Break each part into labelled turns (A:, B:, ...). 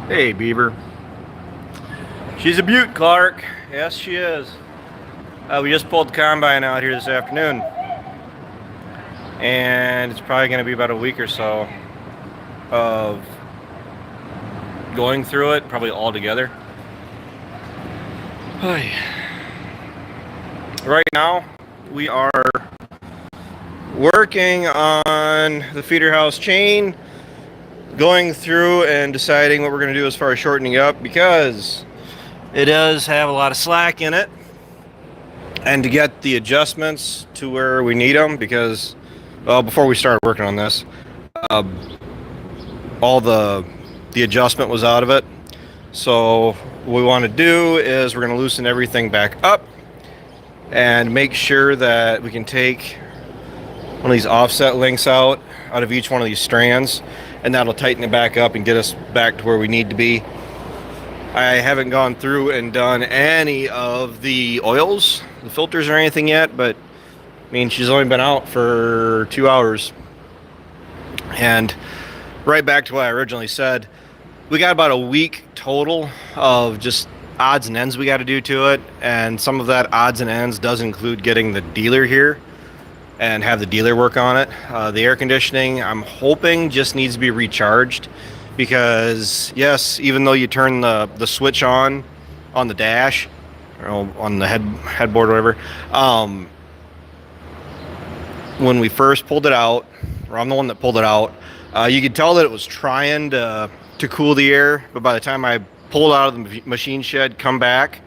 A: Hey, Beaver. She's a beaut, Clark. Yes, she is. We just pulled the combine out here this afternoon. And it's probably going to be about a week or so of going through it, probably all together. Right now, we are working on the feeder house chain, going through and deciding what we're going to do as far as shortening up, because it does have a lot of slack in it, and to get the adjustments to where we need them, because before we started working on this, all the adjustment was out of it. So what we want to do is we're going to loosen everything back up and make sure that we can take one of these offset links out of each one of these strands, and that'll tighten it back up and get us back to where we need to be. I haven't gone through and done any of the oils, the filters, or anything yet, but I mean, she's only been out for 2 hours. And right back to what I originally said, we got about a week total of just odds and ends we got to do to it, and some of that odds and ends does include getting the dealer here and have the dealer work on it. The air conditioning, I'm hoping, just needs to be recharged, because yes, even though you turn the switch on the dash, or on the headboard or whatever, when we first pulled it out, or I'm the one that pulled it out, you could tell that it was trying to cool the air, but by the time I pulled out of the machine shed, come back,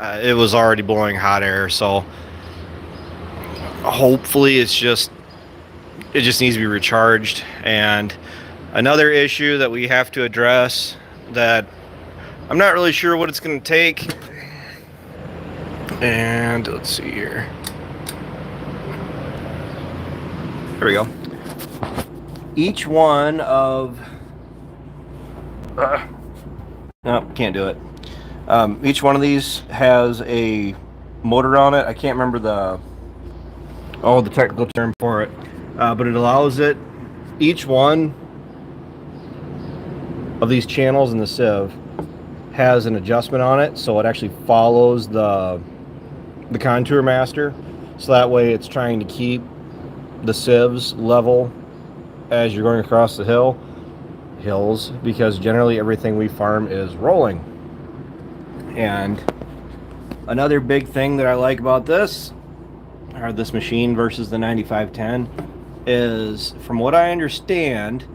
A: it was already blowing hot air. So hopefully it just needs to be recharged. And another issue that we have to address, that I'm not really sure what it's going to take, and let's see here. There we go. Each one of no, can't do it. Each one of these has a motor on it. I can't remember the technical term for it, but it allows it. Each one of these channels in the sieve has an adjustment on it, so it actually follows the contour master, so that way it's trying to keep the sieves level as you're going across the hills, because generally everything we farm is rolling. And another big thing that I like about this machine versus the 9510 is, from what I understand,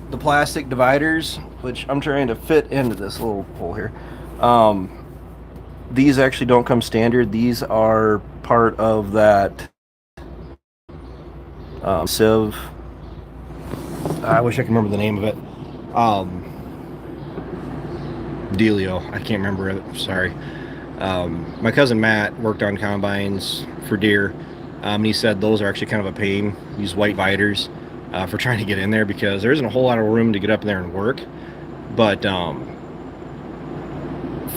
A: the plastic dividers, which I'm trying to fit into this little hole here, these actually don't come standard. These are part of that sieve. I wish I could remember the name of it. Dealio. I can't remember it. Sorry. My cousin Matt worked on combines for deer. He said those are actually kind of a pain. Use white viters for trying to get in there, because there isn't a whole lot of room to get up there and work. But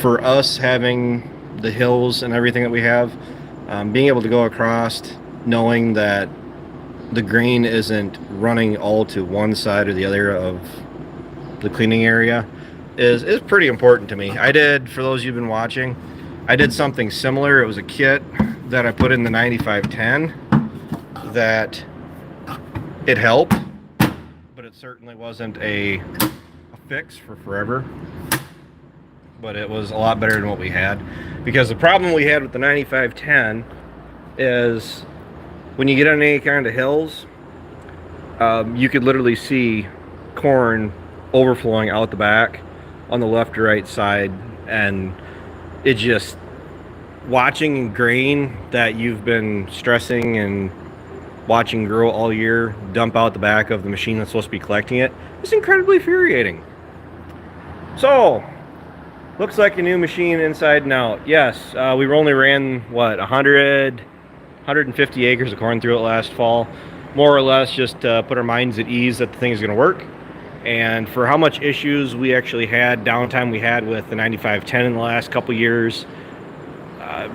A: for us having the hills and everything that we have, being able to go across, knowing that the grain isn't running all to one side or the other of the cleaning area is pretty important to me. I did, for those you've been watching, I did something similar. It was a kit that I put in the 9510 that it helped, but it certainly wasn't a fix for forever. But it was a lot better than what we had, because the problem we had with the 9510 is, when you get on any kind of hills, you could literally see corn overflowing out the back on the left or right side, and it just, watching grain that you've been stressing and watching grow all year dump out the back of the machine that's supposed to be collecting it, is incredibly infuriating. So looks like a new machine inside and out. Yes, we only ran 150 acres of corn through it last fall, more or less, just to put our minds at ease that the thing is going to work. And for how much issues we actually had, downtime we had with the 9510 in the last couple years,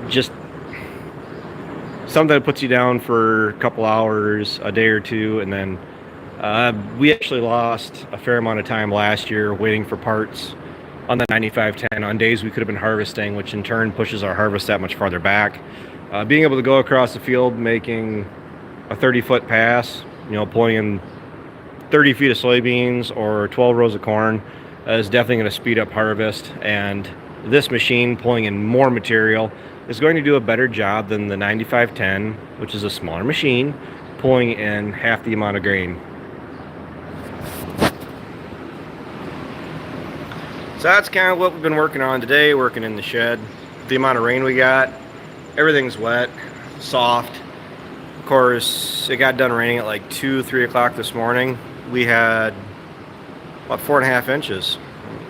A: just something that puts you down for a couple hours, a day or two, and then We actually lost a fair amount of time last year waiting for parts on the 9510 on days we could have been harvesting, which in turn pushes our harvest that much farther back. Being able to go across the field making a 30-foot pass, pulling in 30 feet of soybeans or 12 rows of corn is definitely going to speed up harvest, and this machine pulling in more material is going to do a better job than the 9510, which is a smaller machine, pulling in half the amount of grain. So that's kind of what we've been working on today, working in the shed. The amount of rain we got, everything's wet, soft. Of course, it got done raining at like 2-3 o'clock this morning. We had about 4.5 inches,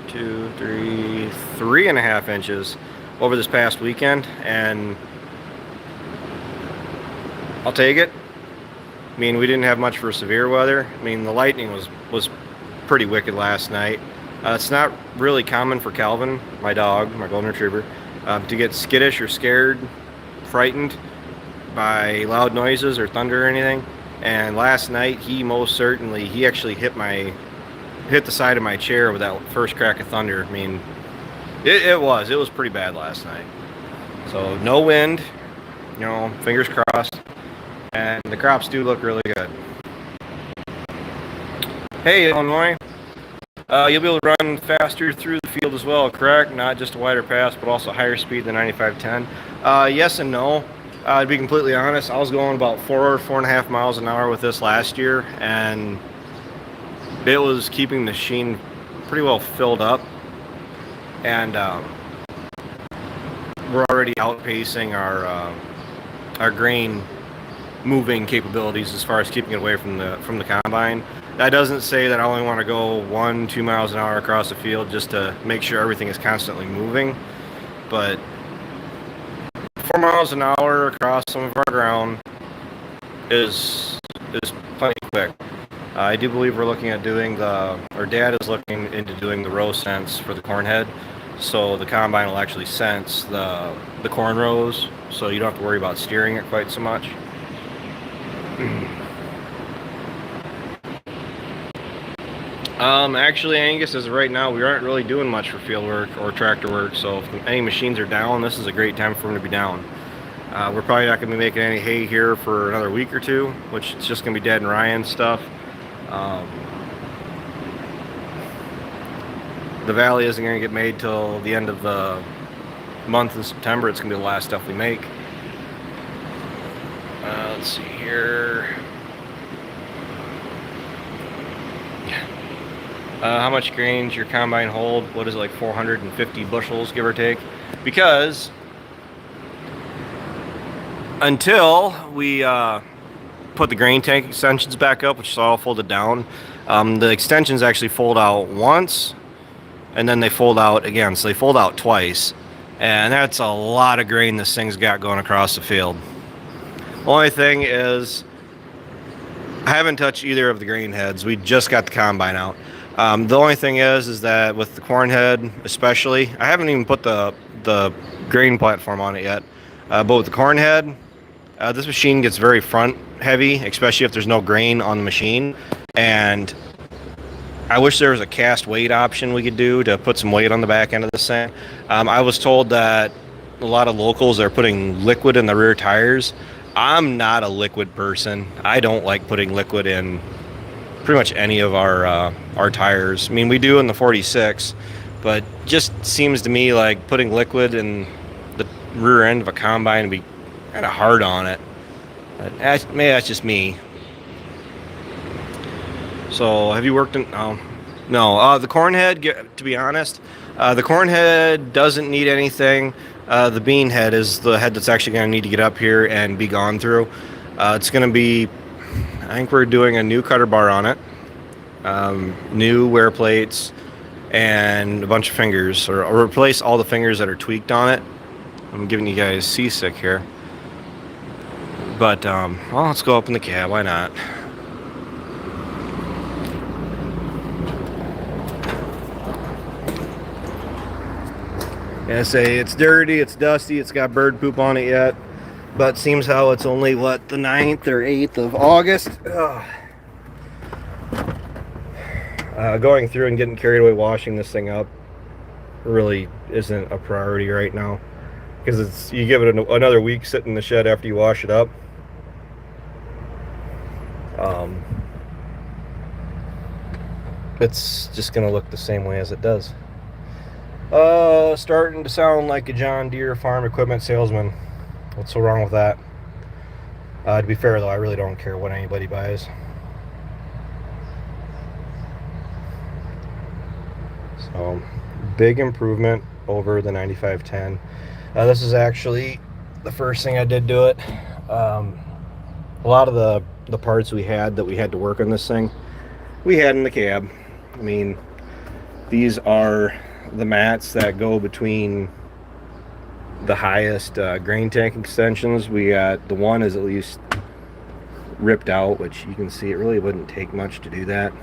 A: 2, 3, 3.5 inches over this past weekend, and I'll take it. I mean, we didn't have much for severe weather. I mean, the lightning was pretty wicked last night. It's not really common for Calvin, my dog, my golden retriever, to get skittish or scared, frightened by loud noises or thunder or anything. And last night he actually hit the side of my chair with that first crack of thunder. I mean, it was pretty bad last night. So no wind, fingers crossed, and the crops do look really good. Hey Illinois, you'll be able to run faster through the field as well, correct? Not just a wider pass, but also higher speed than 9510. Yes and no. To be completely honest, I was going about 4.5 miles an hour with this last year, and it was keeping the machine pretty well filled up, and we're already outpacing our grain moving capabilities as far as keeping it away from the combine. That doesn't say that I only want to go 1-2 miles an hour across the field just to make sure everything is constantly moving, but 4 miles an hour across some of our ground is plenty quick. I do believe we're looking at Dad is looking into doing the row sense for the corn head, so the combine will actually sense the corn rows, so you don't have to worry about steering it quite so much. Actually, Angus, as of right now, we aren't really doing much for field work or tractor work, so if any machines are down, this is a great time for them to be down. We're probably not going to be making any hay here for another week or two, which it's just going to be Dad and Ryan's stuff. The valley isn't going to get made till the end of the month in September. It's going to be the last stuff we make. Let's see here. How much grain does your combine hold? What is it, like 450 bushels, give or take? Because until we put the grain tank extensions back up, which is all folded down, the extensions actually fold out once, and then they fold out again. So they fold out twice, and that's a lot of grain this thing's got going across the field. The only thing is, I haven't touched either of the grain heads. We just got the combine out. The only thing is that with the corn head especially, I haven't even put the grain platform on it yet, but with the corn head, this machine gets very front heavy, especially if there's no grain on the machine, and I wish there was a cast weight option we could do to put some weight on the back end of this thing. I was told that a lot of locals are putting liquid in the rear tires. I'm not a liquid person. I don't like putting liquid in pretty much any of our tires. I mean, we do in the 46, but just seems to me like putting liquid in the rear end of a combine would be kind of hard on it. Maybe that's just me. So have you worked in... No, the corn head, to be honest, the corn head doesn't need anything. The bean head is the head that's actually going to need to get up here and be gone through. It's going to be... I think we're doing a new cutter bar on it, new wear plates, and a bunch of fingers, or replace all the fingers that are tweaked on it. I'm giving you guys seasick here. But, well, let's go up in the cab. Why not? I say it's dirty, it's dusty, it's got bird poop on it yet. But seems how it's only, the 9th or 8th of August. Ugh. Going through and getting carried away washing this thing up really isn't a priority right now, because it's, you give it another week sitting in the shed after you wash it up. It's just gonna look the same way as it does. Starting to sound like a John Deere farm equipment salesman. What's so wrong with that? To be fair though, I really don't care what anybody buys. So, big improvement over the 9510. This is actually the first thing I did to it. A lot of the parts we had that we had to work on this thing, we had in the cab. I mean, these are the mats that go between the highest grain tank extensions. We got, the one is at least ripped out, which you can see it really wouldn't take much to do that.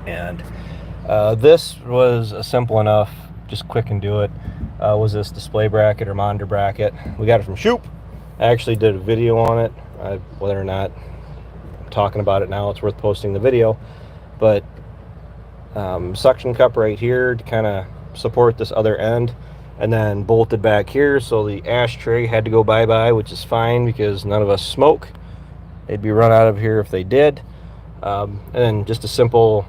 A: And this was a simple enough, just quick and do it. Was this display bracket or monitor bracket? We got it from Shoop. I actually did a video on it. Whether or not I'm talking about it now, it's worth posting the video. But suction cup right here to kind of support this other end, and then bolted back here, so the ashtray had to go bye-bye, which is fine because none of us smoke. They'd be run out of here if they did. And then just a simple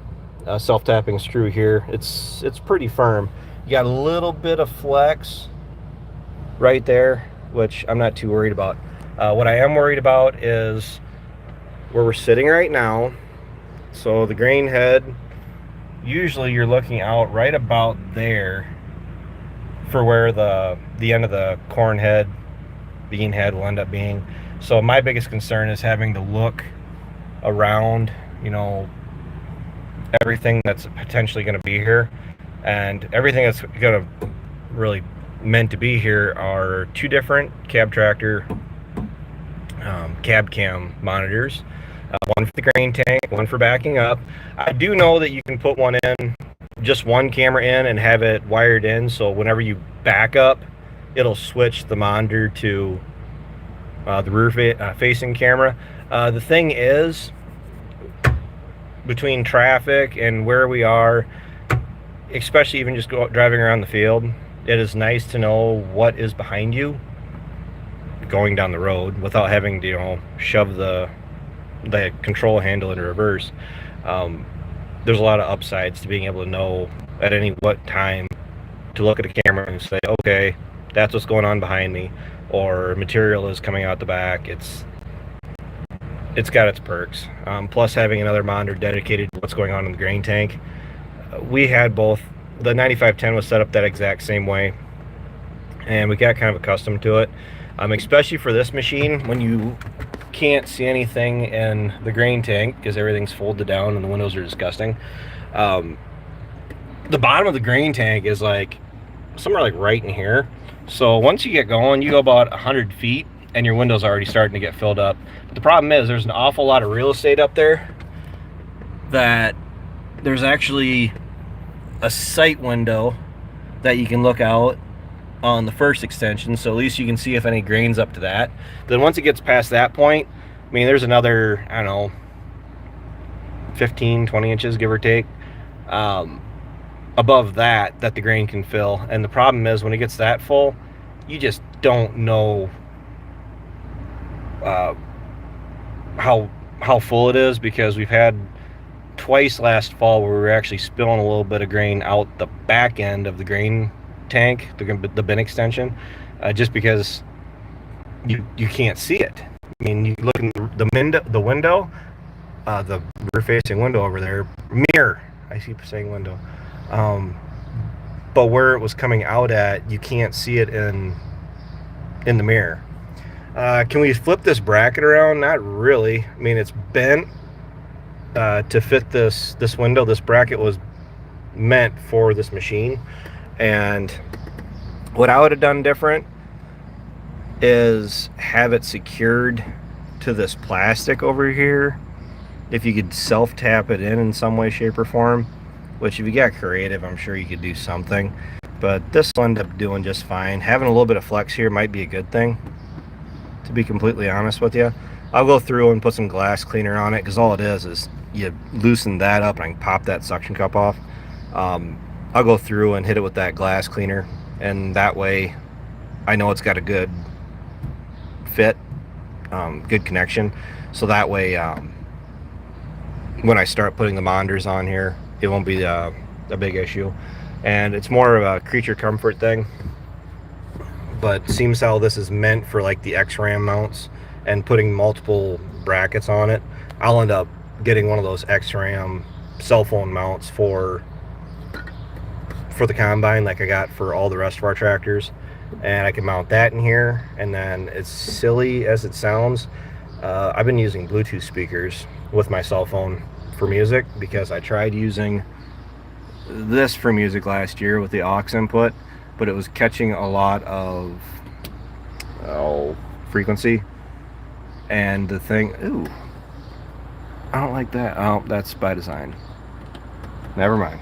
A: self-tapping screw here. It's pretty firm. You got a little bit of flex right there, which I'm not too worried about. What I am worried about is where we're sitting right now. So the grain head, usually you're looking out right about there for where the end of the corn head, bean head will end up being. So my biggest concern is having to look around, you know, everything that's potentially going to be here, and everything that's going to really meant to be here are two different cab tractor cab cam monitors, one for the grain tank, one for backing up. I do know that you can put one in, just one camera in, and have it wired in, so whenever you back up, it'll switch the monitor to the rear facing camera. The thing is, between traffic and where we are, especially even just driving around the field, it is nice to know what is behind you going down the road without having to, you know, shove the control handle in reverse. There's a lot of upsides to being able to know at any what time to look at a camera and say, okay, that's what's going on behind me, or material is coming out the back. It's got its perks. Plus having another monitor dedicated to what's going on in the grain tank. We had both. The 9510 was set up that exact same way, and we got kind of accustomed to it. Especially for this machine, when you can't see anything in the grain tank because everything's folded down and the windows are disgusting. The bottom of the grain tank is like somewhere like right in here. So once you get going, you go about 100 feet and your window's already starting to get filled up. But the problem is there's an awful lot of real estate up there that there's actually a sight window that you can look out on the first extension, so at least you can see if any grain's up to that. Then once it gets past that point, I mean, there's another, I don't know, 15-20 inches give or take above that the grain can fill. And the problem is when it gets that full, you just don't know how full it is, because we've had twice last fall where we were actually spilling a little bit of grain out the back end of the grain tank, the bin extension, just because you can't see it. I mean, you look in the window, the rear facing window over there, mirror, I keep saying window, but where it was coming out at, you can't see it in the mirror. Can we flip this bracket around? Not really. I mean, it's bent to fit this window. This bracket was meant for this machine, and what I would have done different is have it secured to this plastic over here. If you could self-tap it in some way, shape, or form, which if you got creative, I'm sure you could do something, but this will end up doing just fine. Having a little bit of flex here might be a good thing, to be completely honest with you. I'll go through and put some glass cleaner on it, because all it is you loosen that up and I can pop that suction cup off. I'll go through and hit it with that glass cleaner, and that way I know it's got a good fit, good connection. So that way, when I start putting the monitors on here, it won't be a big issue. And it's more of a creature comfort thing. But seems how this is meant for like the X-Ram mounts and putting multiple brackets on it. I'll end up getting one of those X-Ram cell phone mounts for the combine, like I got for all the rest of our tractors, and I can mount that in here. And then, as silly as it sounds, I've been using Bluetooth speakers with my cell phone for music, because I tried using this for music last year with the aux input, but it was catching a lot of frequency, and the thing, ooh, I don't like that. Oh, that's by design. Never mind.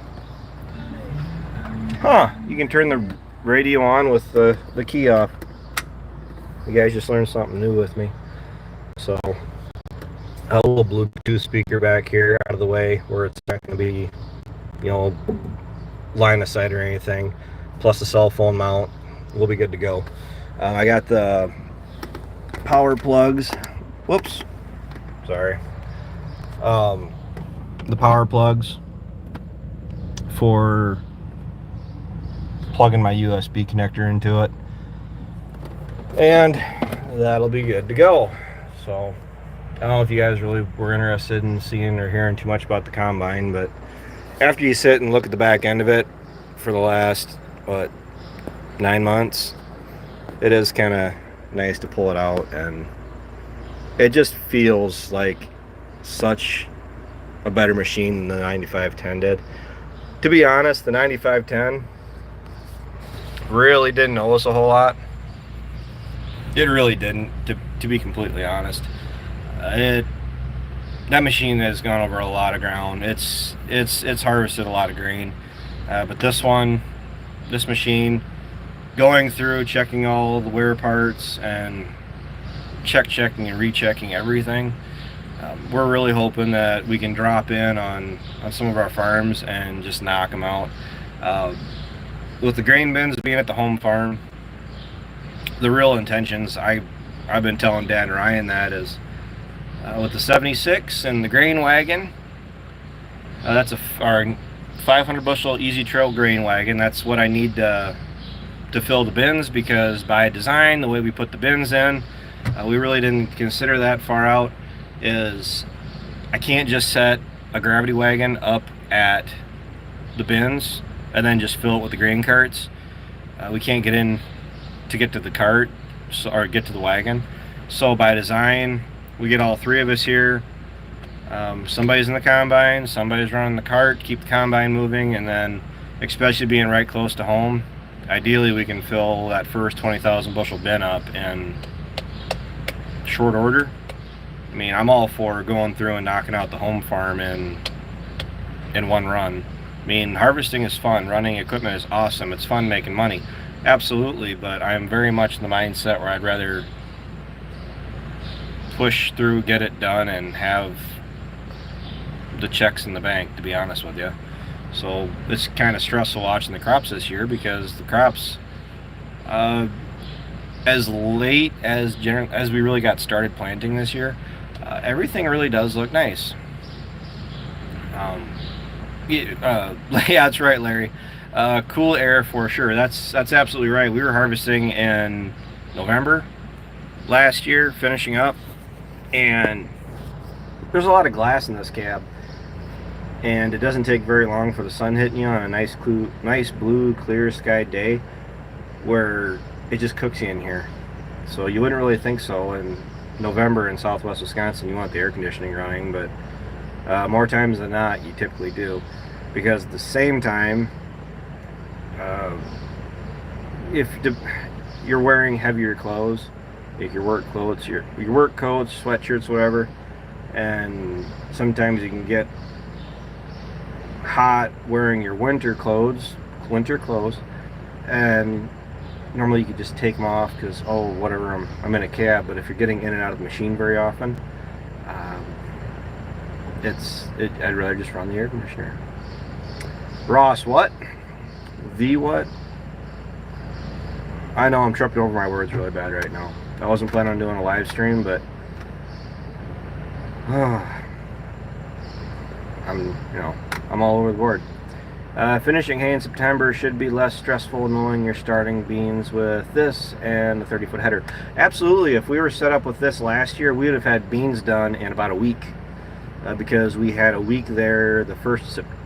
A: Huh, you can turn the radio on with the key off. You guys just learned something new with me. So, a little Bluetooth speaker back here out of the way where it's not going to be, you know, line of sight or anything, plus the cell phone mount. We'll be good to go. I got the power plugs. Whoops. Sorry. The power plugs for plugging my USB connector into it, and that'll be good to go. So I don't know if you guys really were interested in seeing or hearing too much about the combine, but after you sit and look at the back end of it for the last 9 months, it is kind of nice to pull it out, and it just feels like such a better machine than the 9510 did. To be honest, the 9510 really didn't notice a whole lot. It really didn't, to be completely honest. That machine has gone over a lot of ground. It's harvested a lot of grain, but this machine, going through checking all the wear parts and checking and rechecking everything, we're really hoping that we can drop in on some of our farms and just knock them out. With the grain bins being at the home farm, the real intentions, I've been telling Dad and Ryan that, is with the 76 and the grain wagon, that's our 500 bushel easy trail grain wagon. That's what I need to fill the bins, because by design, the way we put the bins in, we really didn't consider that far out. Is I can't just set a gravity wagon up at the bins and then just fill it with the grain carts. We can't get in to get to the cart, or get to the wagon. So by design, we get all three of us here. Somebody's in the combine, somebody's running the cart, keep the combine moving, and then, especially being right close to home, ideally we can fill that first 20,000 bushel bin up in short order. I mean, I'm all for going through and knocking out the home farm in one run. I mean, harvesting is fun, running equipment is awesome, it's fun making money, absolutely, but I'm very much in the mindset where I'd rather push through, get it done, and have the checks in the bank, to be honest with you. So it's kind of stressful watching the crops this year, because the crops, as late as we really got started planting this year, everything really does look nice. Yeah, that's right, Larry. Cool air for sure. That's absolutely right. We were harvesting in November last year, finishing up, and there's a lot of glass in this cab, and it doesn't take very long for the sun hitting you on a nice blue clear sky day, where it just cooks you in here. So you wouldn't really think so in November in southwest Wisconsin. You want the air conditioning running, but more times than not you typically do, because at the same time, if you're wearing heavier clothes, like your work clothes, your work coats, sweatshirts, whatever, and sometimes you can get hot wearing your winter clothes, and normally you could just take them off because, oh, whatever, I'm in a cab. But if you're getting in and out of the machine very often, I'd rather just run the air conditioner. Ross, what? The what? I know I'm tripping over my words really bad right now. I wasn't planning on doing a live stream, but I'm all over the board. Finishing hay in September should be less stressful knowing you're starting beans with this and the 30-foot header. Absolutely. If we were set up with this last year, we would have had beans done in about a week, because we had a week there the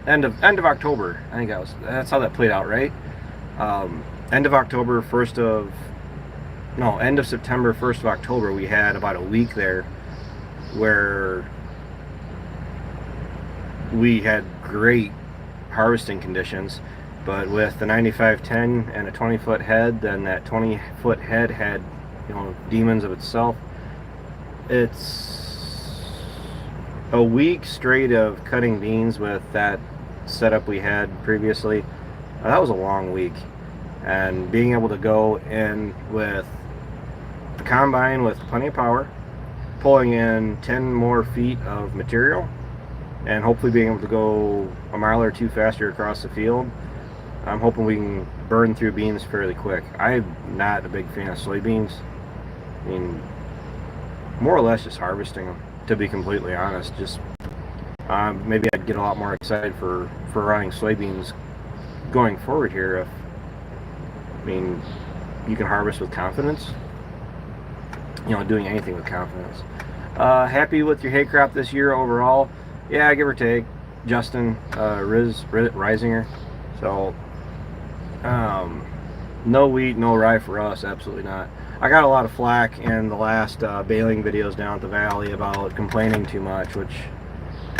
A: end of October. I think that's how that played out, right? End of October, end of September, 1st of October, we had about a week there where we had great harvesting conditions, but with the 9510 and a 20-foot head, then that 20-foot head had, demons of itself. It's a week straight of cutting beans with that setup we had previously. That was a long week, and being able to go in with the combine with plenty of power, pulling in 10 more feet of material, and hopefully being able to go a mile or two faster across the field. I'm hoping we can burn through beans fairly quick. I'm not a big fan of soybeans. I mean, more or less just harvesting them, to be completely honest. Just maybe I'd get a lot more excited for running soybeans going forward here. You can harvest with confidence. Doing anything with confidence. Happy with your hay crop this year overall? Yeah, give or take. Justin Risinger. So, no wheat, no rye for us. Absolutely not. I got a lot of flack in the last baling videos down at the valley about complaining too much, which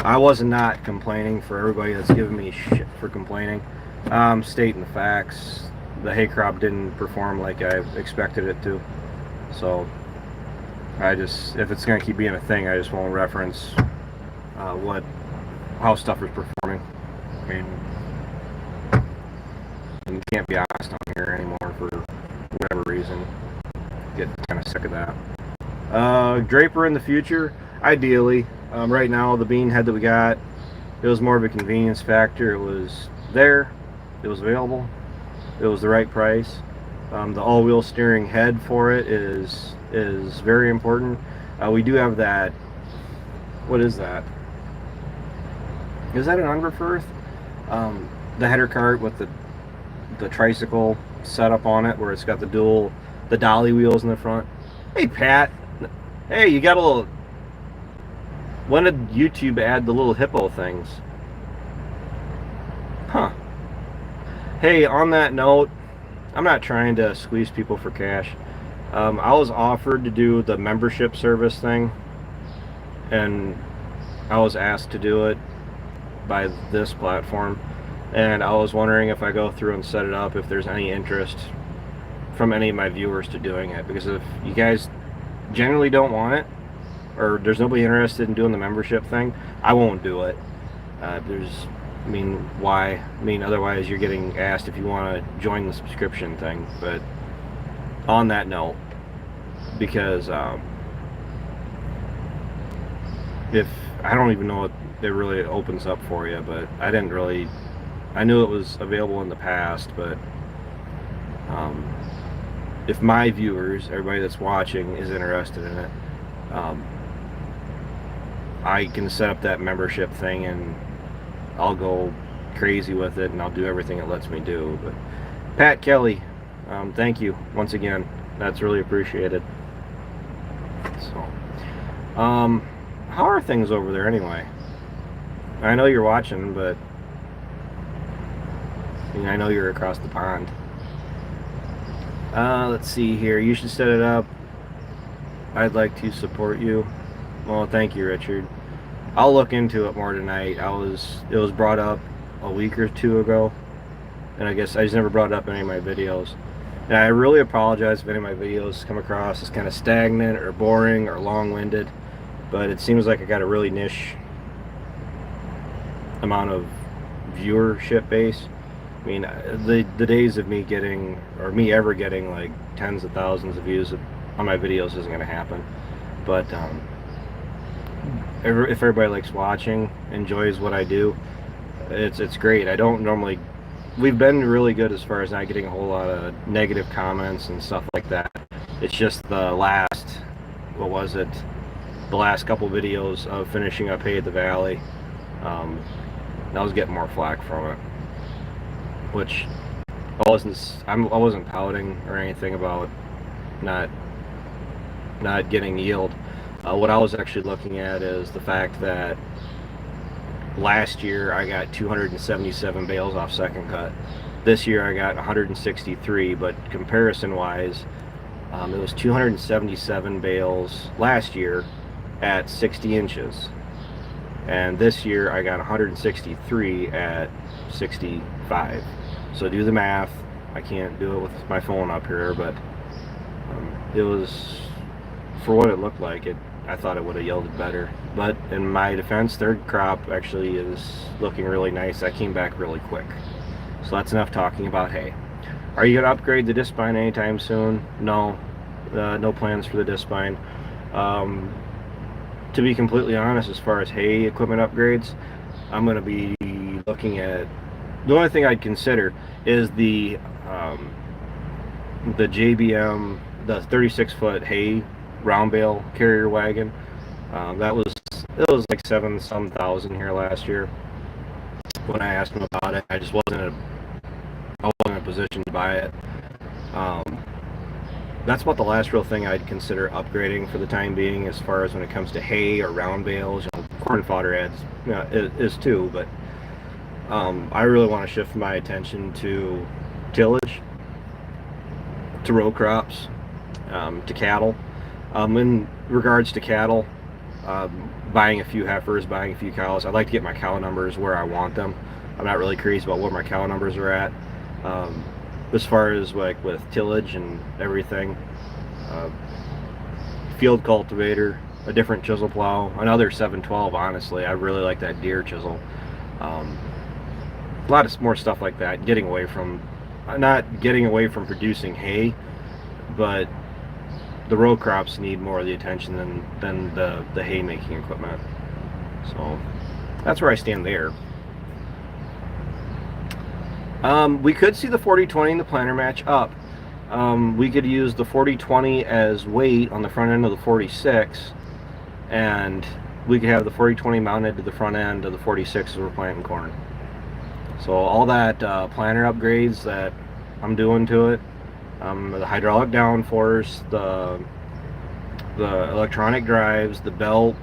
A: I was not complaining. For everybody that's giving me shit for complaining, I'm stating the facts. The hay crop didn't perform like I expected it to. So, if it's going to keep being a thing, I just won't reference how stuff is performing. You can't be honest on here anymore for whatever reason. Get kind of sick of that. Draper in the future, ideally. Right now, the bean head that we got, it was more of a convenience factor. It was there, it was available, it was the right price. The all-wheel steering head for it is very important. We do have that. What is that? Is that an Underfirth? The header cart with the tricycle setup on it, where it's got the dolly wheels in the front. Hey Pat, hey, you got a little. When did YouTube add the little hippo things? Huh. Hey, on that note, I'm not trying to squeeze people for cash. I was offered to do the membership service thing, and I was asked to do it by this platform, and I was wondering if I go through and set it up, if there's any interest from any of my viewers to doing it, because if you guys generally don't want it, or there's nobody interested in doing the membership thing, I won't do it. Why? Otherwise you're getting asked if you want to join the subscription thing. But on that note, because if I don't even know what it really opens up for you, but I knew it was available in the past, but if my viewers, everybody that's watching, is interested in it, I can set up that membership thing, and I'll go crazy with it, and I'll do everything it lets me do. But Pat Kelly, thank you once again. That's really appreciated. So, how are things over there anyway? I know you're watching, but I know you're across the pond. Let's see here. You should set it up. I'd like to support you. Well, thank you, Richard. I'll look into it more tonight. It was brought up a week or two ago, and I guess I just never brought it up in any of my videos. And I really apologize if any of my videos come across as kind of stagnant or boring or long-winded, but it seems like I got a really niche amount of viewership base. The days of me ever getting like tens of thousands of views on my videos isn't going to happen. But if everybody likes watching, enjoys what I do, it's great. I don't normally. We've been really good as far as not getting a whole lot of negative comments and stuff like that. It's just the last, what was it? The last couple videos of finishing up Hay at the Valley. Um, I was getting more flack from it, which I wasn't pouting or anything about not getting yield. What I was actually looking at is the fact that last year I got 277 bales off second cut. This year I got 163, but comparison wise, it was 277 bales last year at 60 inches. And this year I got 163 at 65. So do the math. I can't do it with my phone up here, but it was, for what it looked like, I thought it would have yielded better. But in my defense, third crop actually is looking really nice. I came back really quick. So that's enough talking about hay. Are you going to upgrade the disc spine anytime soon? No. No plans for the disc spine. To be completely honest, as far as hay equipment upgrades, I'm going to be looking at, the only thing I'd consider is the JBM, the 36-foot hay round bale carrier wagon. It was like 7-some thousand here last year. When I asked him about it, I wasn't in a position to buy it. That's about the last real thing I'd consider upgrading for the time being, as far as when it comes to hay or round bales. Corn fodder is too, but I really want to shift my attention to tillage, to row crops, to cattle. In regards to cattle, buying a few heifers, buying a few cows, I'd like to get my cow numbers where I want them. I'm not really crazy about where my cow numbers are at. As far as like with tillage and everything, field cultivator, a different chisel plow, another 712. Honestly, I really like that deer chisel. A lot of more stuff like that. Not getting away from producing hay, but the row crops need more of the attention than the hay making equipment. So that's where I stand there. We could see the 40-20 in the planter match up. We could use the 40-20 as weight on the front end of the 46, and we could have the 40-20 mounted to the front end of the 46 as we're planting corn. So all that planter upgrades that I'm doing to it, the hydraulic downforce, the electronic drives, the belt,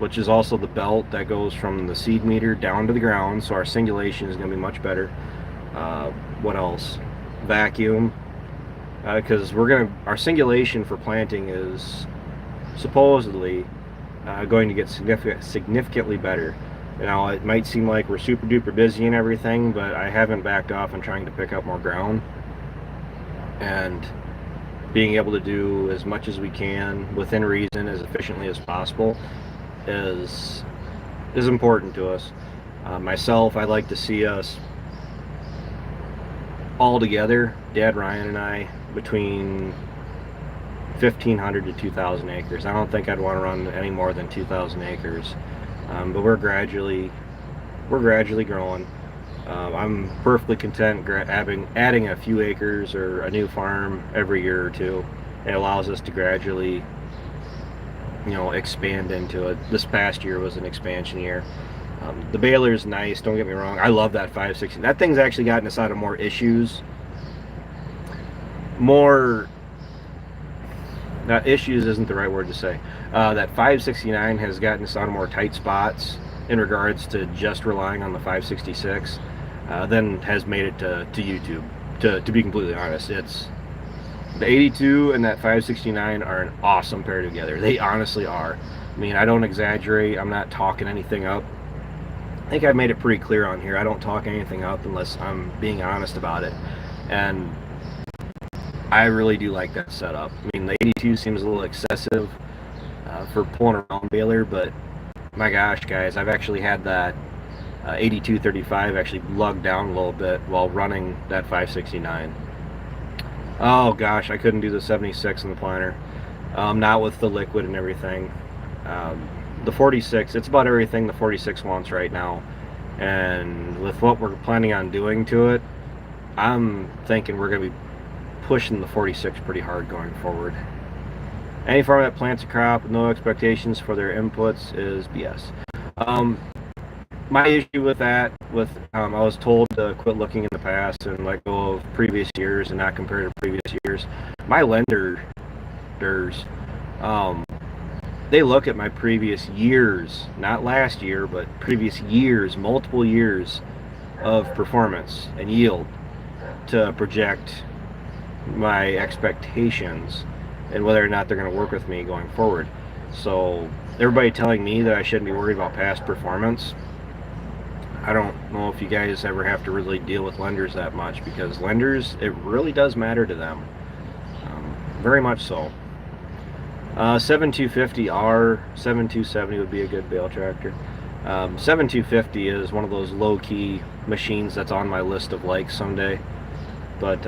A: which is also the belt that goes from the seed meter down to the ground, so our singulation is going to be much better. What else? Vacuum, because our singulation for planting is supposedly going to get significantly better. Now, it might seem like we're super duper busy and everything, but I haven't backed off on trying to pick up more ground, and being able to do as much as we can within reason, as efficiently as possible, is important to us. Myself, I'd like to see us all together, Dad, Ryan, and I, between 1,500 to 2,000 acres. I don't think I'd want to run any more than 2,000 acres, but we're gradually growing. I'm perfectly content adding a few acres or a new farm every year or two. It allows us to gradually, expand into it. This past year was an expansion year. The baler's nice, don't get me wrong. I love that 560. That thing's actually gotten us out of more issues. Issues isn't the right word to say. That 569 has gotten us out of more tight spots in regards to just relying on the 566, than has made it to YouTube. To be completely honest, it's the 82 and that 569 are an awesome pair together. They honestly are. I mean, I don't exaggerate. I'm not talking anything up. I think I've made it pretty clear on here. I don't talk anything up unless I'm being honest about it. And I really do like that setup. I mean, the 82 seems a little excessive for pulling a round baler, but my gosh, guys, I've actually had that 8235 actually lugged down a little bit while running that 569. Oh gosh, I couldn't do the 76 in the planter. Not with the liquid and everything. the 46, it's about everything the 46 wants right now. And with what we're planning on doing to it, I'm thinking we're going to be pushing the 46 pretty hard going forward. Any farmer that plants a crop with no expectations for their inputs is BS. My issue with that, I was told to quit looking in the past and let go of previous years and not compare to previous years. My lenders, um, they look at my previous years, not last year, but previous years, multiple years of performance and yield to project my expectations and whether or not they're going to work with me going forward. So everybody telling me that I shouldn't be worried about past performance, I don't know if you guys ever have to really deal with lenders that much, because lenders, it really does matter to them, very much so. 7250R, 7270 would be a good bale tractor. 7250 is one of those low-key machines that's on my list of likes someday, but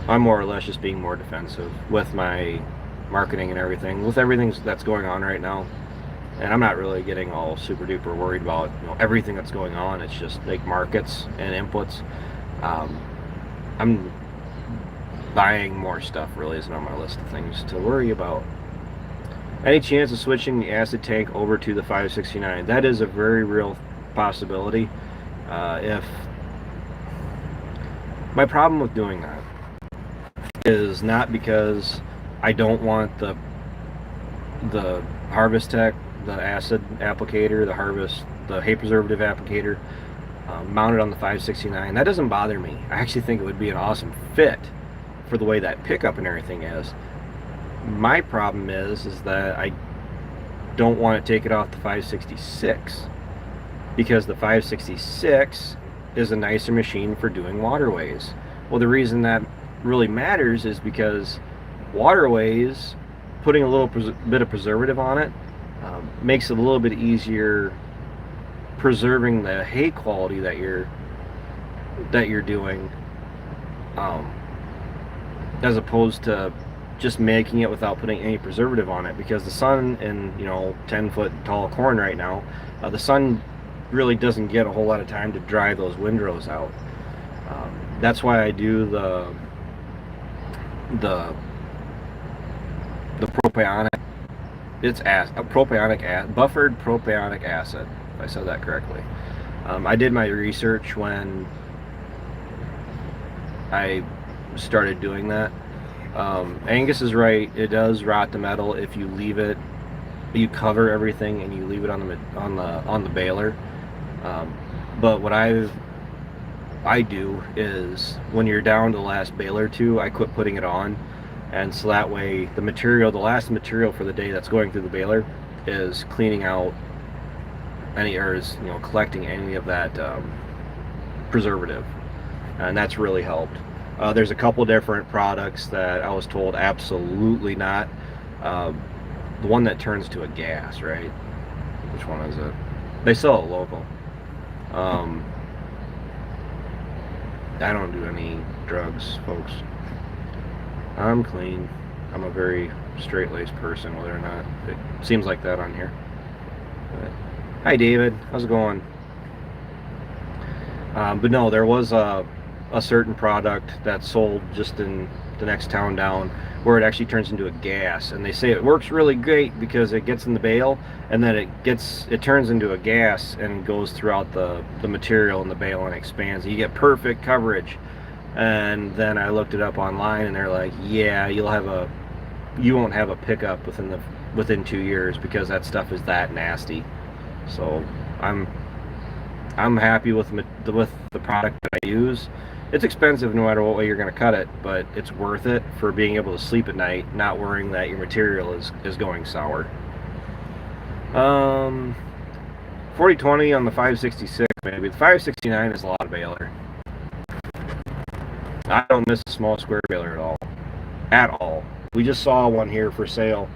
A: I'm more or less just being more defensive with my marketing and everything, with everything that's going on right now. And I'm not really getting all super duper worried about everything that's going on. It's just like markets and inputs. I'm buying more stuff really isn't on my list of things to worry about. Any chance of switching the acid tank over to the 569? That is a very real possibility. If my problem with doing that is not because I don't want the Harvest Tech, the acid applicator, the hay preservative applicator mounted on the 569. That doesn't bother me. I actually think it would be an awesome fit for the way that pickup and everything is. My problem is that I don't want to take it off the 566, because the 566 is a nicer machine for doing waterways. Well, the reason that really matters is because waterways, putting a little bit of preservative on it makes it a little bit easier preserving the hay quality that you're doing, as opposed to just making it without putting any preservative on it. Because the sun in 10-foot tall corn right now, the sun really doesn't get a whole lot of time to dry those windrows out. That's why I do the propionic, buffered propionic acid, if I said that correctly. I did my research when I started doing that. Angus is right, it does rot the metal if you leave it, you cover everything and you leave it on the baler. But what I do is, when you're down to the last baler or two, I quit putting it on, and so that way the last material for the day that's going through the baler is cleaning out collecting any of that preservative, and that's really helped. There's a couple different products that I was told absolutely not. The one that turns to a gas, right? Which one is it? They sell it local. I don't do any drugs, folks. I'm clean. I'm a very straight-laced person, whether or not it seems like that on here. But, hi, David. How's it going? But no, there was a certain product that's sold just in the next town down where it actually turns into a gas, and they say it works really great because it gets in the bale and then it turns into a gas and goes throughout the material in the bale and expands. You get perfect coverage. And then I looked it up online, and they're like, yeah, you won't have a pickup within 2 years because that stuff is that nasty. So I'm happy with the product that I use. It's expensive no matter what way you're going to cut it, but it's worth it for being able to sleep at night, not worrying that your material is going sour. 40/20 on the 566, maybe. The 569 is a lot of baler. I don't miss a small square baler at all. We just saw one here for sale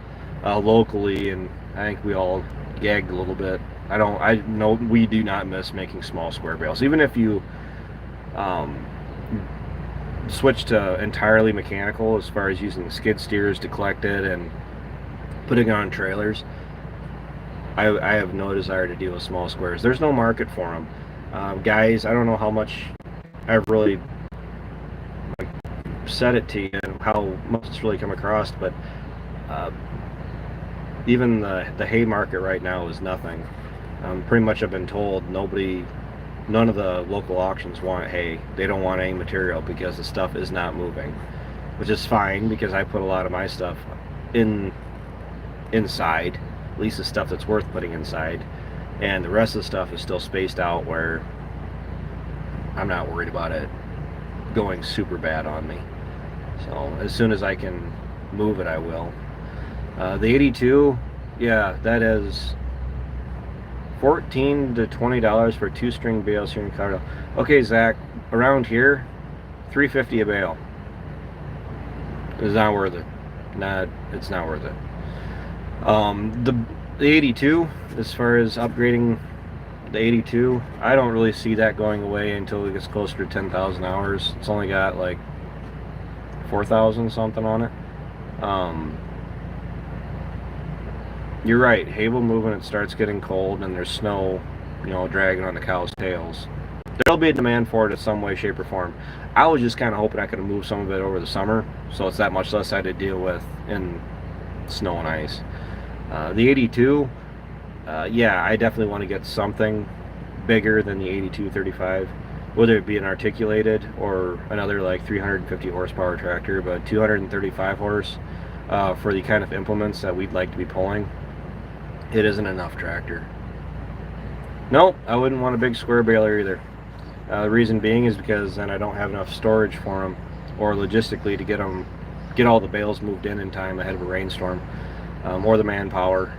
A: locally, and I think we all gagged a little bit. I know we do not miss making small square bales. Even if you switch to entirely mechanical, as far as using skid steers to collect it and putting it on trailers, I have no desire to deal with small squares. There's no market for them. Guys, I don't know how much I've really like, said it to you and how much it's really come across, but uh, even the hay market right now is nothing. Pretty much I've been told none of the local auctions want hay. They don't want any material because the stuff is not moving, which is fine because I put a lot of my stuff inside, at least the stuff that's worth putting inside, and the rest of the stuff is still spaced out where I'm not worried about it going super bad on me. So as soon as I can move it, I will. The 82, yeah, that is $14 to $20 for 2-string bales here in Colorado. Okay, Zach, around here, $3.50 a bale. It's not worth it. It's not worth it. The 82, as far as upgrading the 82, I don't really see that going away until it gets closer to 10,000 hours. It's only got like 4,000 something on it. You're right, hay will move when it starts getting cold and there's snow, dragging on the cow's tails. There'll be a demand for it in some way, shape, or form. I was just kind of hoping I could move some of it over the summer, so it's that much less I had to deal with in snow and ice. The 82, yeah, I definitely want to get something bigger than the 8235, whether it be an articulated or another like 350 horsepower tractor, but 235 horse for the kind of implements that we'd like to be pulling, it isn't enough tractor. Nope, I wouldn't want a big square baler either. The reason being is because then I don't have enough storage for them, or logistically to get all the bales moved in time ahead of a rainstorm, or the manpower.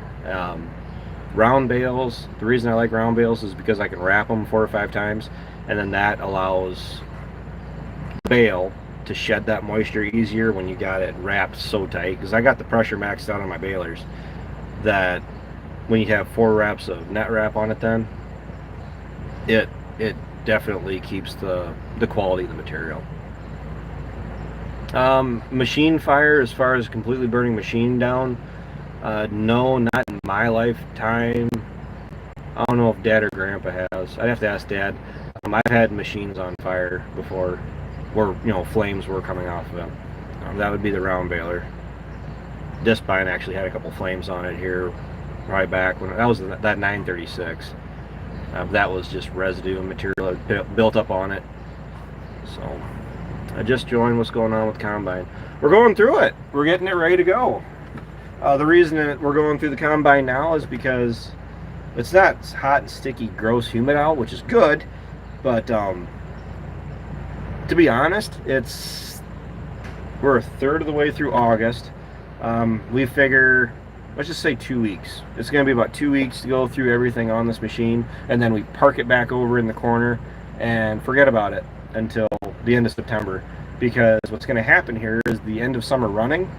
A: Round bales, the reason I like round bales is because I can wrap them 4 or 5 times, and then that allows the bale to shed that moisture easier when you got it wrapped so tight, because I got the pressure maxed out on my balers that when you have 4 wraps of net wrap on it, then it definitely keeps the quality of the material. Machine fire, as far as completely burning machine down, no, not in my lifetime. I don't know if Dad or Grandpa has. I'd have to ask Dad. I've had machines on fire before where flames were coming off of them. That would be the round baler. This pine actually had a couple flames on it here right back when that was that 936. That was just residue material that built up on it. So I just joined what's going on with combine. We're going through it. We're getting it ready to go. The reason that we're going through the combine now is because it's not hot and sticky, gross, humid out, which is good, but to be honest, we're a third of the way through August. We figure, let's just say 2 weeks. It's going to be about 2 weeks to go through everything on this machine, and then we park it back over in the corner and forget about it until the end of September, because what's going to happen here is the end of summer running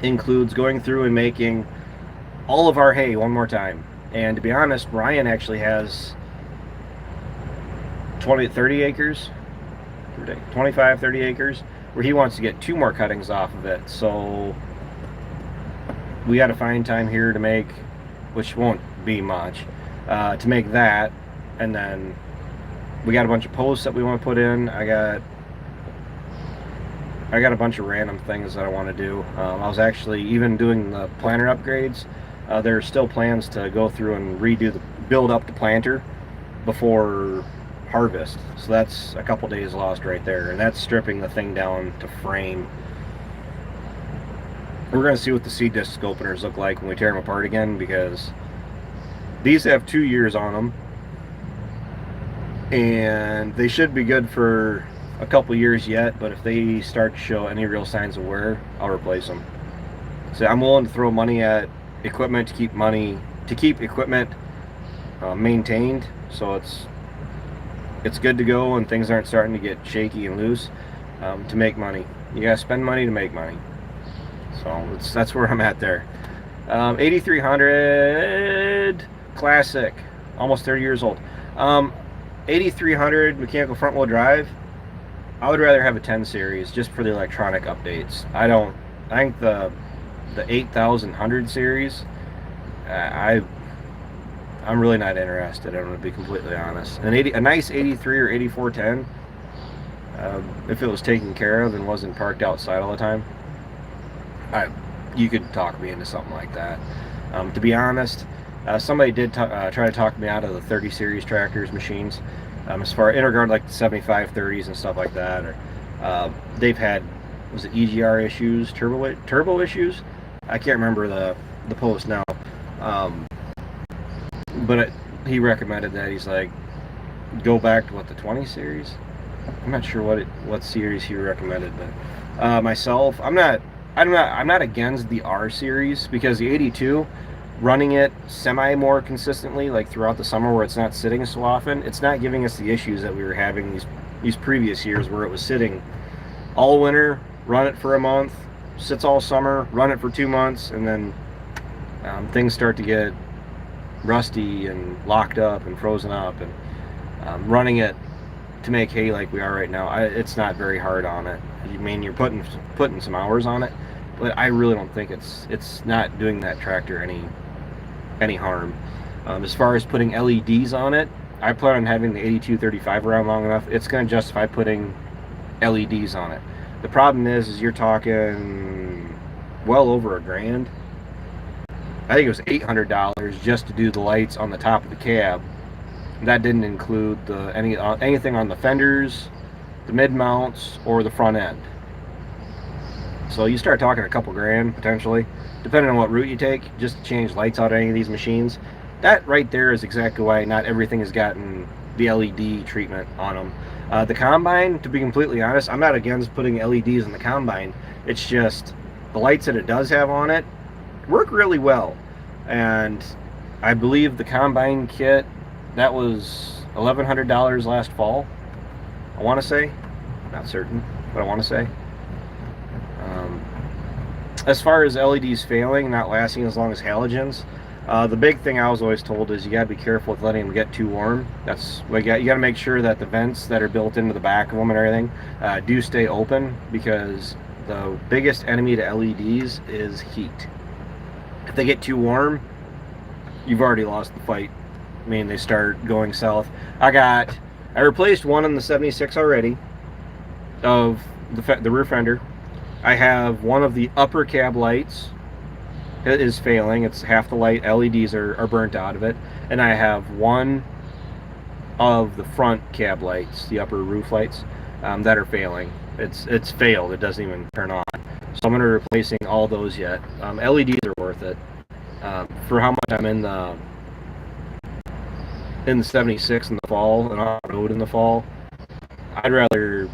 A: includes going through and making all of our hay one more time. And to be honest, Ryan actually has 30 acres, 25, 30 acres, where he wants to get 2 more cuttings off of it. So we got to find time here to make, which won't be much, to make that. And then we got a bunch of posts that we want to put in. I got a bunch of random things that I want to do. I was actually even doing the planter upgrades. There are still plans to go through and build up the planter before harvest. So that's a couple days lost right there, and that's stripping the thing down to frame. We're going to see what the seed disc openers look like when we tear them apart again, because these have 2 years on them, and they should be good for a couple years yet, but if they start to show any real signs of wear, I'll replace them. So I'm willing to throw money at equipment to keep equipment maintained, so it's good to go and things aren't starting to get shaky and loose, to make money. You gotta spend money to make money. So that's where I'm at there. 8300 classic, almost 30 years old. 8300 mechanical front wheel drive. I would rather have a 10 series just for the electronic updates. I think the 8100 series, I'm really not interested. I'm going to be completely honest. A nice 83 or 8410, if it was taken care of and wasn't parked outside all the time, you could talk me into something like that. To be honest, somebody did try to talk me out of the 30 series tractors machines. As far in regard like the 7530s and stuff like that, or they've had, was it EGR issues, turbo issues? I can't remember the post now. But he recommended that. He's like, go back to what, the 20 series. I'm not sure what series he recommended, but myself, I'm not against the R series, because the 82, running it semi more consistently, like throughout the summer where it's not sitting so often, it's not giving us the issues that we were having these previous years where it was sitting all winter, run it for a month, sits all summer, run it for 2 months, and then things start to get rusty and locked up and frozen up. And running it to make hay like we are right now, it's not very hard on it. I mean, you're putting some hours on it, but I really don't think it's not doing that tractor any harm. As far as putting LEDs on it, I plan on having the 8235 around long enough. It's going to justify putting LEDs on it. The problem is you're talking well over $1,000. I think it was $800 just to do the lights on the top of the cab. That didn't include anything on the fenders, the mid mounts, or the front end. So you start talking a couple grand potentially, depending on what route you take, just to change lights out of any of these machines. That right there is exactly why not everything has gotten the LED treatment on them. The combine, to be completely honest, I'm not against putting LEDs in the combine. It's just the lights that it does have on it work really well. And I believe the combine kit, that was $1,100 last fall, I want to say. Not certain, but I want to say. As far as LEDs failing, not lasting as long as halogens, the big thing I was always told is you got to be careful with letting them get too warm. That's what you got to make sure that the vents that are built into the back of them and everything do stay open, because the biggest enemy to LEDs is heat. If they get too warm, you've already lost the fight. I mean, they start going south. I replaced one in the 76 already of the rear fender. I have one of the upper cab lights that is failing. It's half the light. LEDs are burnt out of it. And I have one of the front cab lights, the upper roof lights, that are failing. It's failed. It doesn't even turn on. So I'm going to be replacing all those yet. LEDs are worth it. For how much I'm in the 76 in the fall and on the road in the fall, I'd rather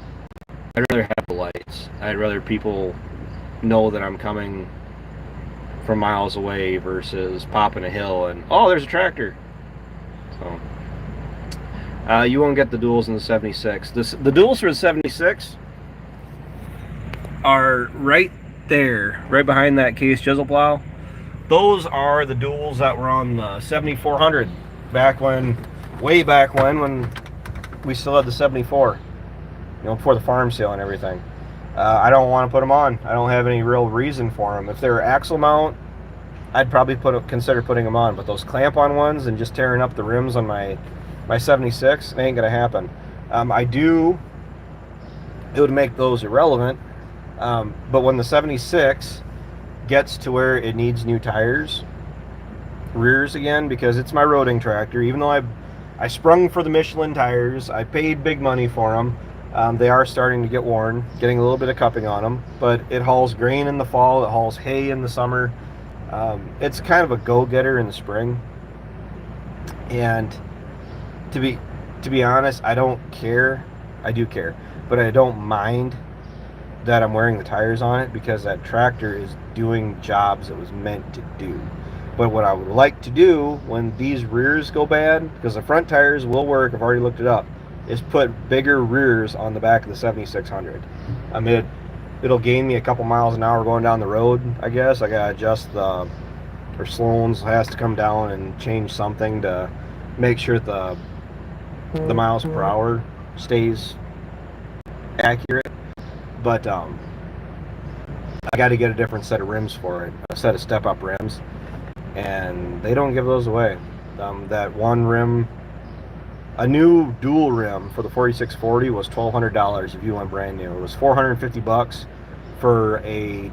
A: have the lights. I'd rather people know that I'm coming from miles away versus popping a hill and, oh, there's a tractor. So you won't get the duals in the 76. The duals for the 76 are right there, right behind that case chisel plow. Those are the duals that were on the 7400 way back when we still had the 74, before the farm sale and everything. I don't want to put them on. I don't have any real reason for them. If they were axle mount, I'd probably consider putting them on, but those clamp-on ones and just tearing up the rims on my 76, it ain't gonna happen. It would make those irrelevant, but when the 76 gets to where it needs new tires, rears again, because it's my roading tractor, even though I sprung for the Michelin tires, I paid big money for them. They are starting to get worn, getting a little bit of cupping on them, but it hauls grain in the fall, it hauls hay in the summer. It's kind of a go-getter in the spring. And to be honest, I don't care. I do care, but I don't mind that I'm wearing the tires on it, because that tractor is doing jobs it was meant to do. But what I would like to do when these rears go bad, because the front tires will work, I've already looked it up, is put bigger rears on the back of the 7600. I mean, it'll gain me a couple miles an hour going down the road, I guess. I gotta adjust or Sloan's has to come down and change something to make sure the miles per hour stays accurate. But I got to get a different set of rims for it, a set of step-up rims, and they don't give those away. That one rim, a new dual rim for the 4640 was $1,200 if you went brand new. It was $450 for a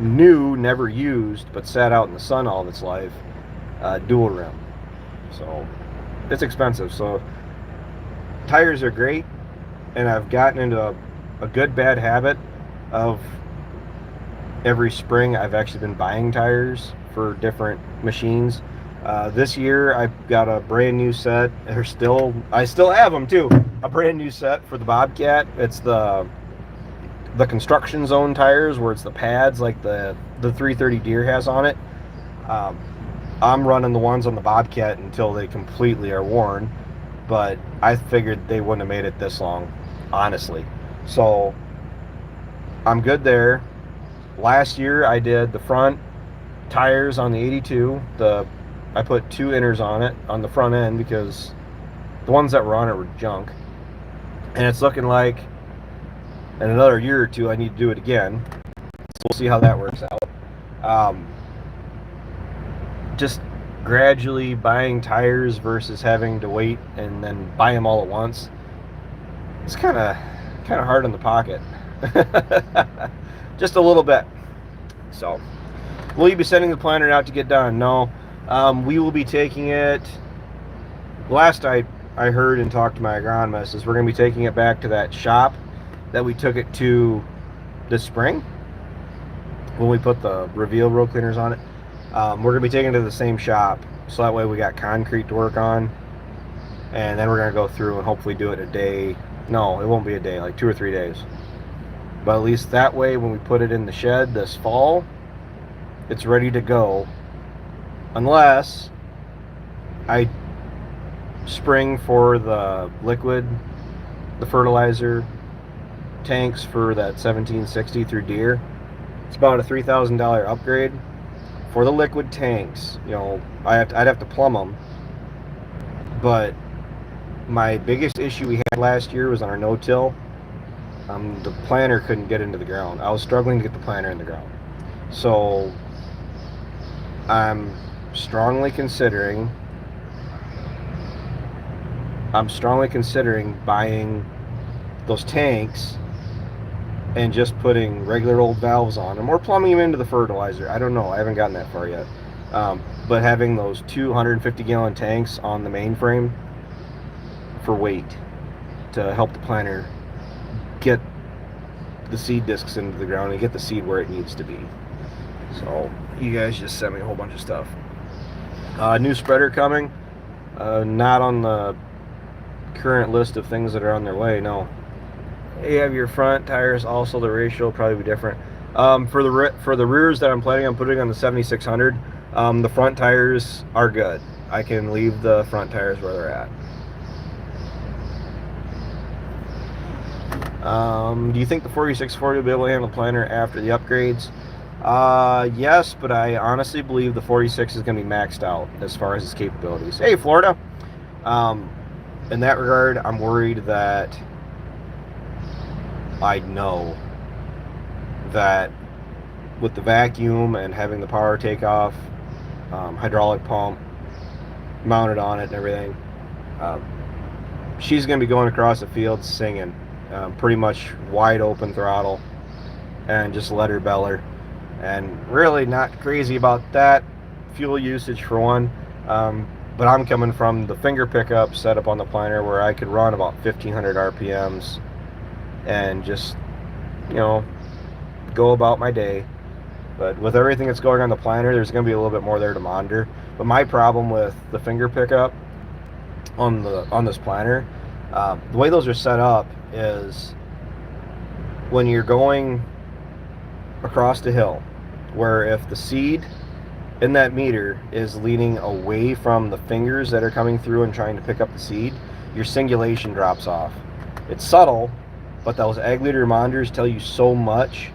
A: new, never used, but sat out in the sun all of its life, dual rim. So it's expensive. So tires are great, and I've gotten into a good bad habit of every spring I've actually been buying tires for different machines. This year I got a brand new set. I still have them too. A brand new set for the Bobcat. It's the construction zone tires, where it's the pads like the 330 Deer has on it. I'm running the ones on the Bobcat until they completely are worn, but I figured they wouldn't have made it this long, honestly. So I'm good there. Last year I did the front tires on the 82. I put 2 inners on it on the front end because the ones that were on it were junk, and it's looking like in another year or two I need to do it again. So we'll see how that works out. Just gradually buying tires versus having to wait and then buy them all at once. It's kind of hard on the pocket. Just a little bit. So, will you be sending the planter out to get done? No. We will be taking it. Last I heard and talked to my agronomist is we're going to be taking it back to that shop that we took it to this spring when we put the Reveal row cleaners on it. We're going to be taking it to the same shop, so that way we got concrete to work on, and then we're going to go through and hopefully do it a day. No, it won't be a day, like 2 or 3 days. But at least that way, when we put it in the shed this fall, it's ready to go. Unless I spring for the liquid, the fertilizer tanks for that 1760 through Deere. It's about a $3,000 upgrade for the liquid tanks. You know, I'd have to plumb them. But my biggest issue we had last year was on our no-till. The planter couldn't get into the ground. I was struggling to get the planter in the ground. So I'm strongly considering buying those tanks and just putting regular old valves on them, or plumbing them into the fertilizer. I don't know. I haven't gotten that far yet. But having those 250-gallon tanks on the mainframe for weight to help the planter get the seed discs into the ground and get the seed where it needs to be. So you guys just sent me a whole bunch of stuff. New spreader coming. Not on the current list of things that are on their way. No. You have your front tires. Also, the ratio will probably be different. For the rears that I'm planning on putting on the 7600, the front tires are good. I can leave the front tires where they're at. Do you think the 4640 will be able to handle the planter after the upgrades? Yes, but I honestly believe the 46 is going to be maxed out as far as its capabilities. Hey, Florida. In that regard, I'm worried that I know that with the vacuum and having the power takeoff, hydraulic pump mounted on it and everything, she's going to be going across the field singing. Pretty much wide open throttle and just let her beller, and really not crazy about that fuel usage for one, but I'm coming from the finger pickup setup on the planter where I could run about 1500 RPMs and just, you know, go about my day. But with everything that's going on the planter, there's going to be a little bit more there to monitor. But my problem with the finger pickup on this planter, the way those are set up is when you're going across the hill, where if the seed in that meter is leaning away from the fingers that are coming through and trying to pick up the seed, your singulation drops off. It's subtle, but those ag leader monitors tell you so much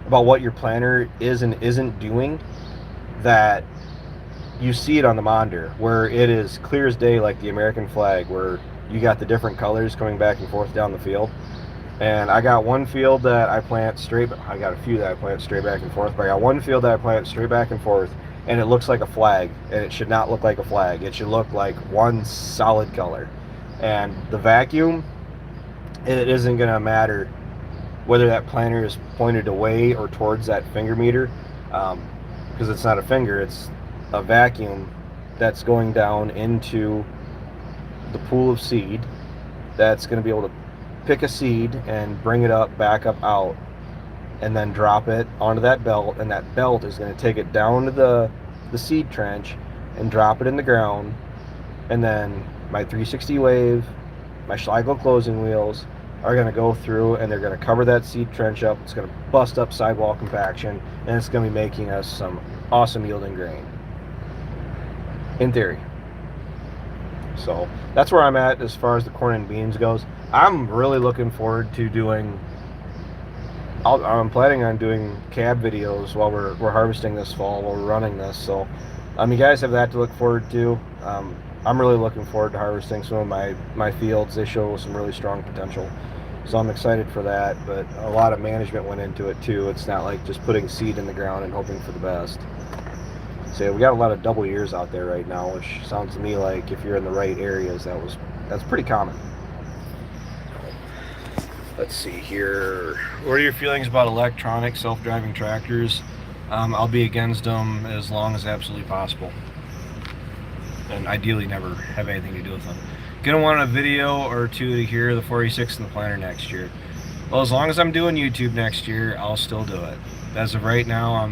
A: about what your planter is and isn't doing that you see it on the monitor, where it is clear as day, like the American flag, where you got the different colors coming back and forth down the field. And I got one field that I plant straight, I got a few that I plant straight back and forth, but I got one field that I plant straight back and forth, and it looks like a flag, and it should not look like a flag. It should look like one solid color. And the vacuum, it isn't going to matter whether that planter is pointed away or towards that finger meter, because it's not a finger, it's a vacuum that's going down into the pool of seed that's going to be able to pick a seed and bring it up, back up, out, and then drop it onto that belt, and that belt is going to take it down to the seed trench and drop it in the ground. And then my 360 wave, my Schlegel closing wheels are going to go through, and they're going to cover that seed trench up. It's going to bust up sidewall compaction, and it's going to be making us some awesome yielding grain, in theory. So that's where I'm at as far as the corn and beans goes. I'm really looking forward to doing, I'm planning on doing cab videos while we're harvesting this fall, while we're running this. So you guys have that to look forward to. I'm really looking forward to harvesting some of my fields. They show some really strong potential, so I'm excited for that. But a lot of management went into it too. It's not like just putting seed in the ground and hoping for the best. So yeah, we got a lot of double years out there right now, which sounds to me like if you're in the right areas, that's pretty common. Let's see here. What are your feelings about electronic self-driving tractors? I'll be against them as long as absolutely possible, and ideally never have anything to do with them. Gonna want a video or two to hear the 46 and the planter next year. Well, as long as I'm doing YouTube next year, I'll still do it. As of right now,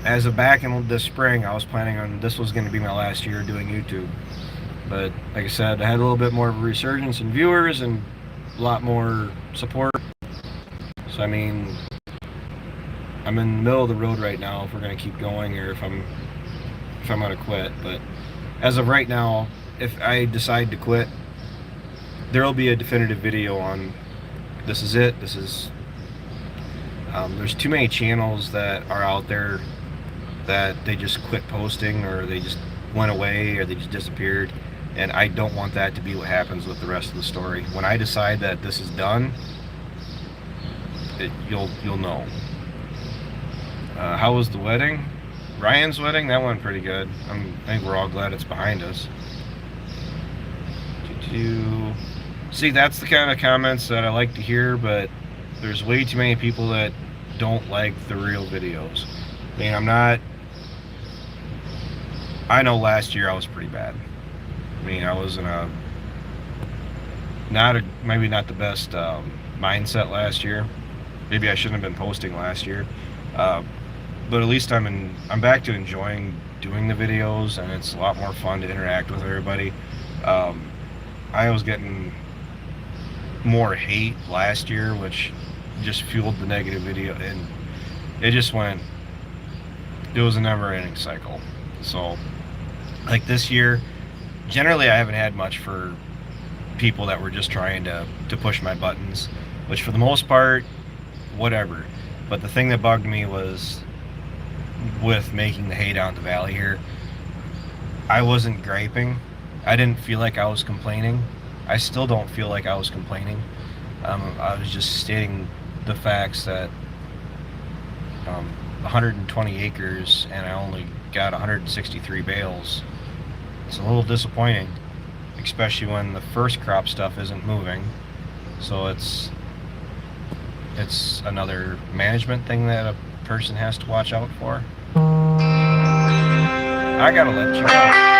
A: as of back in the spring, I was planning on this was going to be my last year doing YouTube. But like I said, I had a little bit more of a resurgence in viewers and a lot more support. So I mean, I'm in the middle of the road right now if we're going to keep going, or if I'm going to quit. But as of right now, if I decide to quit, there will be a definitive video on this is it. This is there's too many channels that are out there that they just quit posting, or they just went away, or they just disappeared, and I don't want that to be what happens with the rest of the story. When I decide that this is done, you'll know. How was the wedding? Ryan's wedding? That went pretty good. I think we're all glad it's behind us. See, that's the kind of comments that I like to hear, but there's way too many people that don't like the real videos. I mean, I know last year I was pretty bad. I mean, I was in maybe not the best mindset last year. Maybe I shouldn't have been posting last year. But at least I'm back to enjoying doing the videos, and it's a lot more fun to interact with everybody. I was getting more hate last year, which just fueled the negative video, and it was a never-ending cycle. So like this year, generally I haven't had much for people that were just trying to push my buttons, which for the most part, whatever. But the thing that bugged me was with making the hay down the valley here, I wasn't griping. I didn't feel like I was complaining. I still don't feel like I was complaining. I was just stating the facts that 120 acres and I only got 163 bales. It's a little disappointing, especially when the first crop stuff isn't moving. So it's another management thing that a person has to watch out for. I gotta let you go.